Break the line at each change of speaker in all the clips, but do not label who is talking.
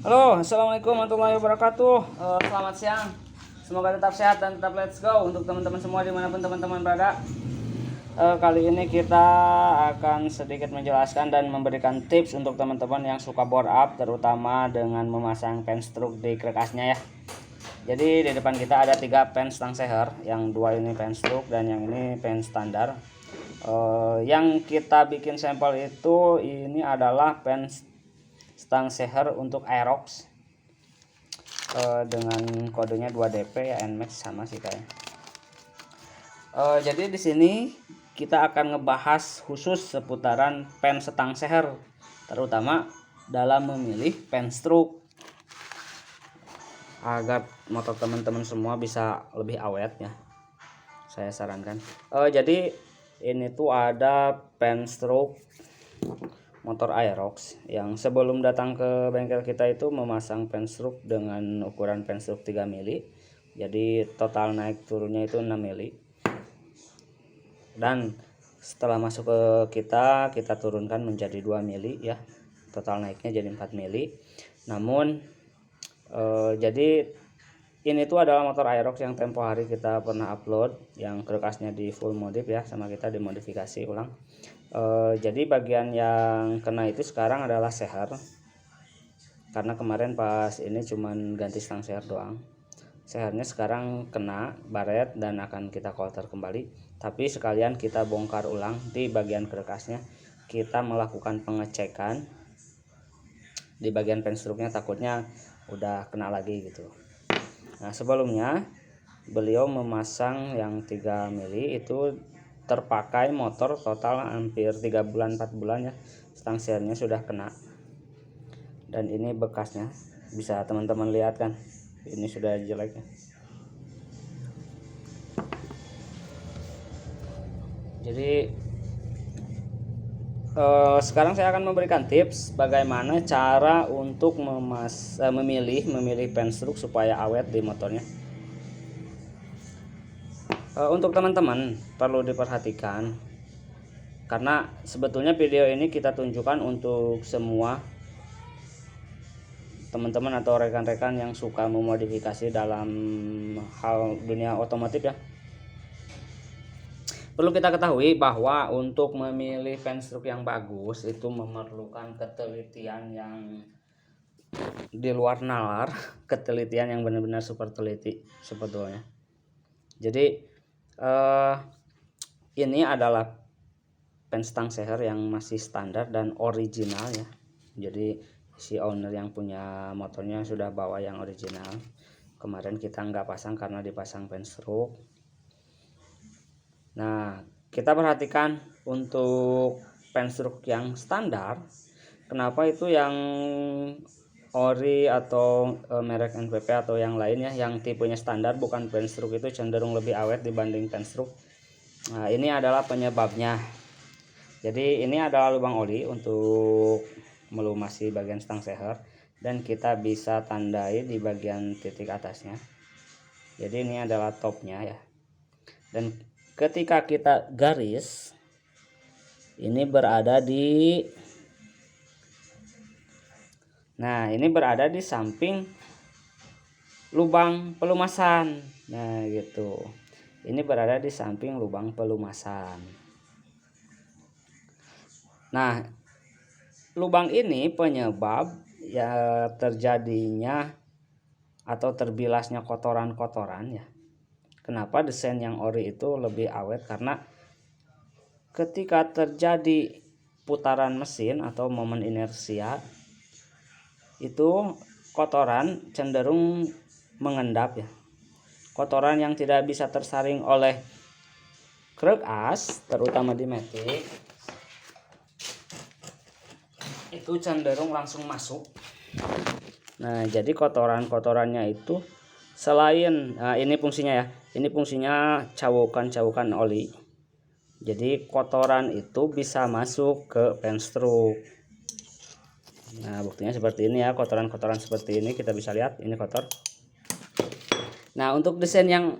Halo, assalamualaikum warahmatullahi wabarakatuh. Selamat siang. Semoga tetap sehat dan tetap let's go untuk teman-teman semua dimanapun teman-teman berada. Kali ini kita akan sedikit menjelaskan dan memberikan tips untuk teman-teman yang suka bore up, terutama dengan memasang pen stroke di krekasnya ya. Jadi di depan kita ada 3 pen stang seher, yang 2 ini pen stroke dan yang ini pen standar. Yang kita bikin sampel itu ini adalah pen stang seher untuk Aerox dengan kodenya 2DP ya, Nmax sama sih kayak. Jadi di sini kita akan ngebahas khusus seputaran pen stang seher, terutama dalam memilih pen stroke agar motor teman-teman semua bisa lebih awet ya. Saya sarankan. Jadi ini tuh ada pen stroke motor Aerox yang sebelum datang ke bengkel kita itu memasang pen stroke dengan ukuran pen stroke 3 mili. Jadi total naik turunnya itu 6 mili. Dan setelah masuk ke kita turunkan menjadi 2 mili ya. Total naiknya jadi 4 mili. Namun jadi ini tuh adalah motor Aerox yang tempo hari kita pernah upload, yang krekasnya di full modif ya, sama kita dimodifikasi ulang. Jadi bagian yang kena itu sekarang adalah seher, karena kemarin pas ini cuman ganti stang seher doang. Sehernya sekarang kena baret dan akan kita coulter kembali, tapi sekalian kita bongkar ulang di bagian krekasnya. Kita melakukan pengecekan di bagian pen stroke-nya, takutnya udah kena lagi gitu. Nah, sebelumnya beliau memasang yang 3 mili itu terpakai motor total hampir 3 bulan 4 bulan ya. Stang sehernya sudah kena. Dan ini bekasnya, bisa teman-teman lihat kan. Ini sudah jelek ya. Jadi sekarang saya akan memberikan tips bagaimana cara untuk memilih pen stroke supaya awet di motornya. Untuk teman-teman perlu diperhatikan, karena sebetulnya video ini kita tunjukkan untuk semua teman-teman atau rekan-rekan yang suka memodifikasi dalam hal dunia otomotif ya. Perlu kita ketahui bahwa untuk memilih pen stroke yang bagus itu memerlukan ketelitian yang di luar nalar, ketelitian yang benar-benar super teliti sebetulnya. Jadi ini adalah pen stang seher yang masih standar dan original ya. Jadi si owner yang punya motornya sudah bawa yang original. Kemarin kita nggak pasang karena dipasang pen stroke. Nah, kita perhatikan untuk pen stroke yang standar, kenapa itu yang ori atau merek NPP atau yang lainnya yang tipenya standar bukan pen stroke itu cenderung lebih awet dibanding pen stroke. Nah, ini adalah penyebabnya. Jadi ini adalah lubang oli untuk melumasi bagian stang seher, dan kita bisa tandai di bagian titik atasnya. Jadi ini adalah topnya ya. Dan ketika kita garis, ini berada di samping lubang pelumasan. Nah, gitu. Ini berada di samping lubang pelumasan. Nah, lubang ini penyebab ya terjadinya atau terbilasnya kotoran-kotoran ya. Kenapa desain yang ori itu lebih awet? Karena ketika terjadi putaran mesin atau momen inersia, itu kotoran cenderung mengendap ya. Kotoran yang tidak bisa tersaring oleh krek as, terutama di matic, itu cenderung langsung masuk. Nah, jadi kotoran-kotorannya itu selain ini fungsinya ya. Ini fungsinya cawukan oli. Jadi kotoran itu bisa masuk ke pen stroke. Nah, buktinya seperti ini ya, kotoran-kotoran seperti ini kita bisa lihat ini kotor. Nah, untuk desain yang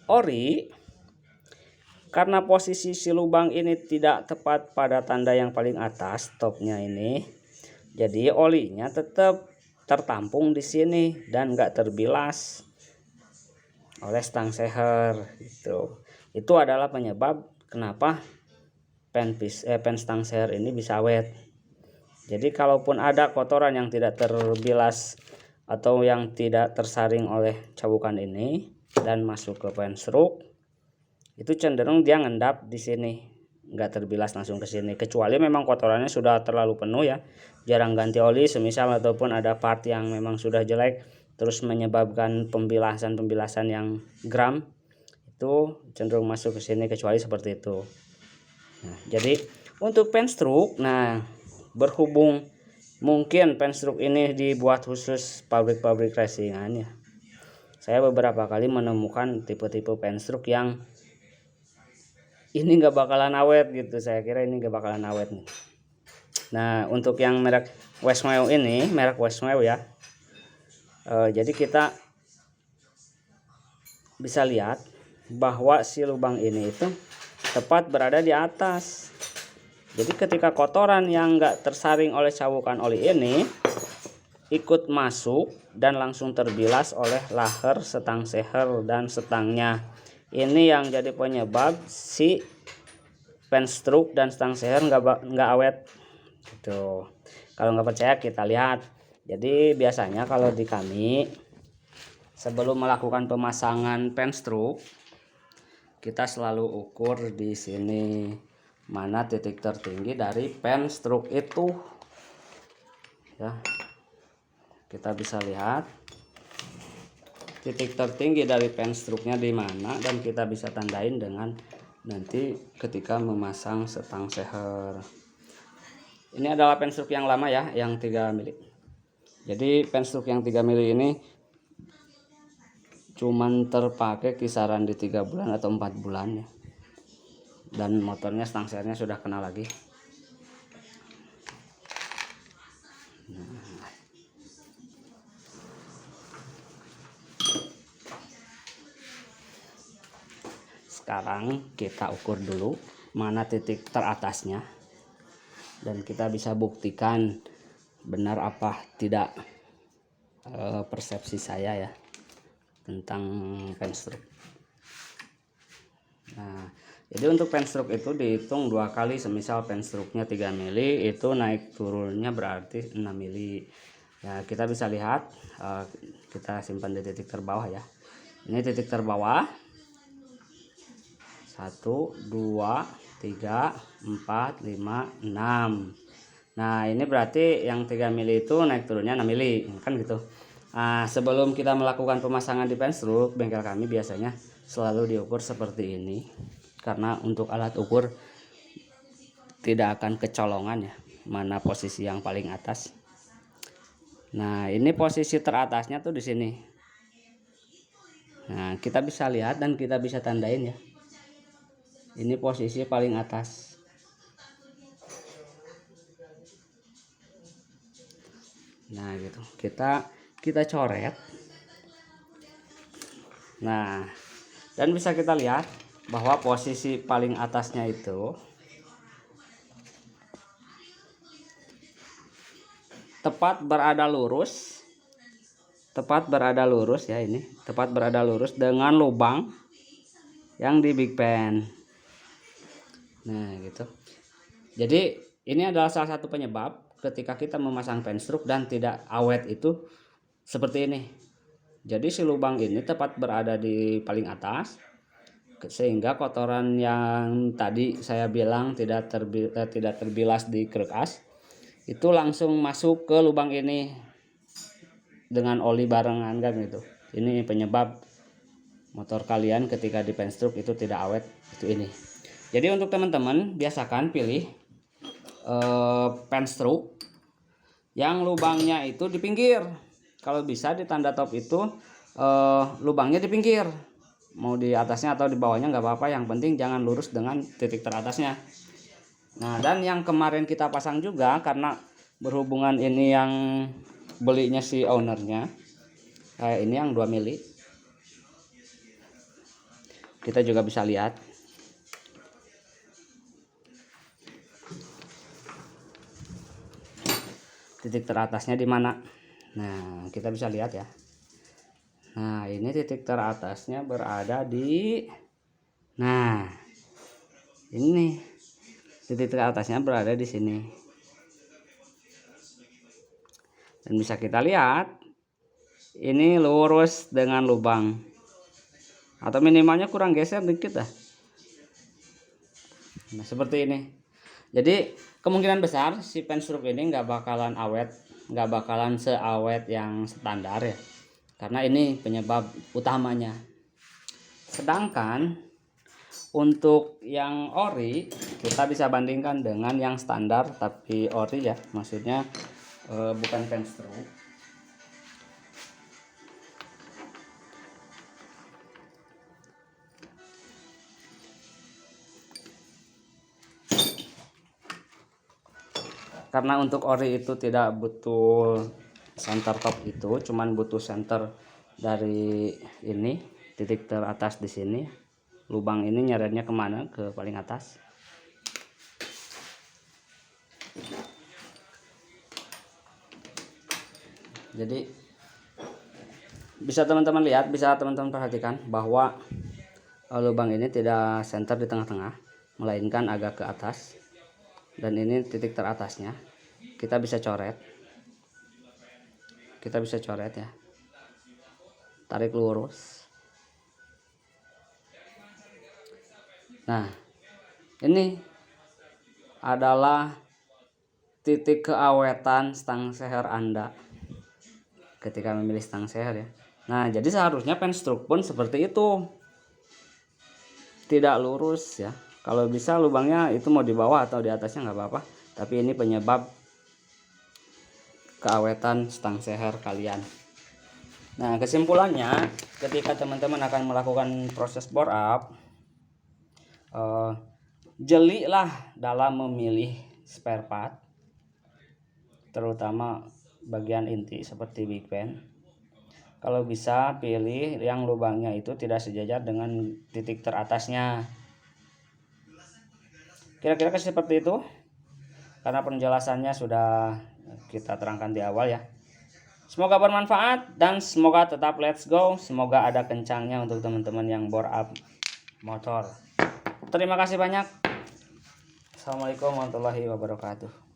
ori, karena posisi si lubang ini tidak tepat pada tanda yang paling atas topnya ini, jadi olinya tetap tertampung di sini dan nggak terbilas oleh stang seher gitu. Itu adalah penyebab kenapa pen stang seher ini bisa awet. Jadi kalaupun ada kotoran yang tidak terbilas atau yang tidak tersaring oleh cabukan ini dan masuk ke pen stroke, itu cenderung dia ngendap di sini, nggak terbilas langsung ke sini, kecuali memang kotorannya sudah terlalu penuh ya, jarang ganti oli semisal, ataupun ada part yang memang sudah jelek terus menyebabkan pembilasan yang gram, itu cenderung masuk ke sini, kecuali seperti itu. Nah, jadi untuk pen stroke, nah berhubung mungkin pen stroke ini dibuat khusus pabrik-pabrik racingan ya, saya beberapa kali menemukan tipe-tipe pen stroke yang ini nggak bakalan awet gitu. Saya kira ini nggak bakalan awet nih. Nah, untuk yang merek Westmail ini, merek Westmail ya, jadi kita bisa lihat bahwa si lubang ini itu tepat berada di atas. Jadi ketika kotoran yang nggak tersaring oleh cabukan oli ini ikut masuk dan langsung terbilas oleh laher, setang seher, dan setangnya. Ini yang jadi penyebab si pen stroke dan stang seher nggak awet gitu. Kalau nggak percaya kita lihat. Jadi biasanya kalau di kami sebelum melakukan pemasangan pen stroke, kita selalu ukur di sini mana titik tertinggi dari pen stroke itu ya. Kita bisa lihat titik tertinggi dari pen stroke-nya di mana, dan kita bisa tandain dengan nanti ketika memasang setang seher. Ini adalah pen stroke yang lama ya, yang 3 mili. Jadi pen stroke yang 3 mili ini cuman terpakai kisaran di 3 bulan atau 4 bulan ya. Dan motornya stang sehernya sudah kena lagi. Sekarang kita ukur dulu mana titik teratasnya, dan kita bisa buktikan benar apa tidak persepsi saya ya tentang pen stroke. Nah, jadi untuk pen stroke itu dihitung 2 kali. Semisal pen stroke-nya 3 mili, itu naik turunnya berarti 6 mili. Ya, kita bisa lihat, kita simpan di titik terbawah ya. Ini titik terbawah. 1, 2, 3, 4, 5, 6. Nah, ini berarti yang 3 mili itu naik turunnya 6 mili kan gitu. Nah, sebelum kita melakukan pemasangan di pen stroke, bengkel kami biasanya selalu diukur seperti ini, karena untuk alat ukur tidak akan kecolongan ya mana posisi yang paling atas. Nah, ini posisi teratasnya tuh di sini. Nah, kita bisa lihat dan kita bisa tandain ya. Ini posisi paling atas. Nah, gitu. Kita coret. Nah, dan bisa kita lihat bahwa posisi paling atasnya itu tepat berada lurus. Tepat berada lurus ya, ini. Tepat berada lurus dengan lubang yang di big pen. Nah, gitu. Jadi ini adalah salah satu penyebab ketika kita memasang pen stroke dan tidak awet itu seperti ini. Jadi si lubang ini tepat berada di paling atas, sehingga kotoran yang tadi saya bilang tidak terbilas di krekas itu langsung masuk ke lubang ini dengan oli barengan kan gitu. Ini penyebab motor kalian ketika di pen stroke itu tidak awet, itu ini. Jadi untuk teman-teman biasakan pilih pen stroke yang lubangnya itu di pinggir. Kalau bisa di tanda top itu lubangnya di pinggir. Mau di atasnya atau di bawahnya nggak apa-apa, yang penting jangan lurus dengan titik teratasnya. Nah, dan yang kemarin kita pasang juga, karena berhubungan ini yang belinya si ownernya, kayak ini yang 2 mili. Kita juga bisa lihat titik teratasnya di mana. Nah, kita bisa lihat ya. Nah, ini titik teratasnya berada di, nah ini titik teratasnya berada di sini. Dan bisa kita lihat ini lurus dengan lubang, atau minimalnya kurang geser dikit lah. Nah, seperti ini. Jadi kemungkinan besar si penstroop ini nggak bakalan awet, nggak bakalan seawet yang standar ya, karena ini penyebab utamanya. Sedangkan untuk yang ori kita bisa bandingkan dengan yang standar tapi ori ya, maksudnya bukan penstroop. Karena untuk ori itu tidak butuh center top itu, cuman butuh center dari ini titik teratas di sini. Lubang ini nyeretnya kemana? Ke paling atas. Jadi bisa teman-teman lihat, bisa teman-teman perhatikan bahwa lubang ini tidak center di tengah-tengah, melainkan agak ke atas. Dan ini titik teratasnya. Kita bisa coret. Kita bisa coret ya. Tarik lurus. Nah, ini adalah titik keawetan stang seher Anda ketika memilih stang seher ya. Nah, jadi seharusnya penstroop pun seperti itu, tidak lurus ya. Kalau bisa lubangnya itu mau di bawah atau di atasnya nggak apa-apa, tapi ini penyebab keawetan stang seher kalian. Nah, kesimpulannya ketika teman-teman akan melakukan proses bore up, jelilah dalam memilih spare part, terutama bagian inti seperti big pan. Kalau bisa pilih yang lubangnya itu tidak sejajar dengan titik teratasnya. Kira-kira seperti itu, karena penjelasannya sudah kita terangkan di awal ya. Semoga bermanfaat dan semoga tetap let's go. Semoga ada kencangnya untuk teman-teman yang bore up motor. Terima kasih banyak. Assalamualaikum warahmatullahi wabarakatuh.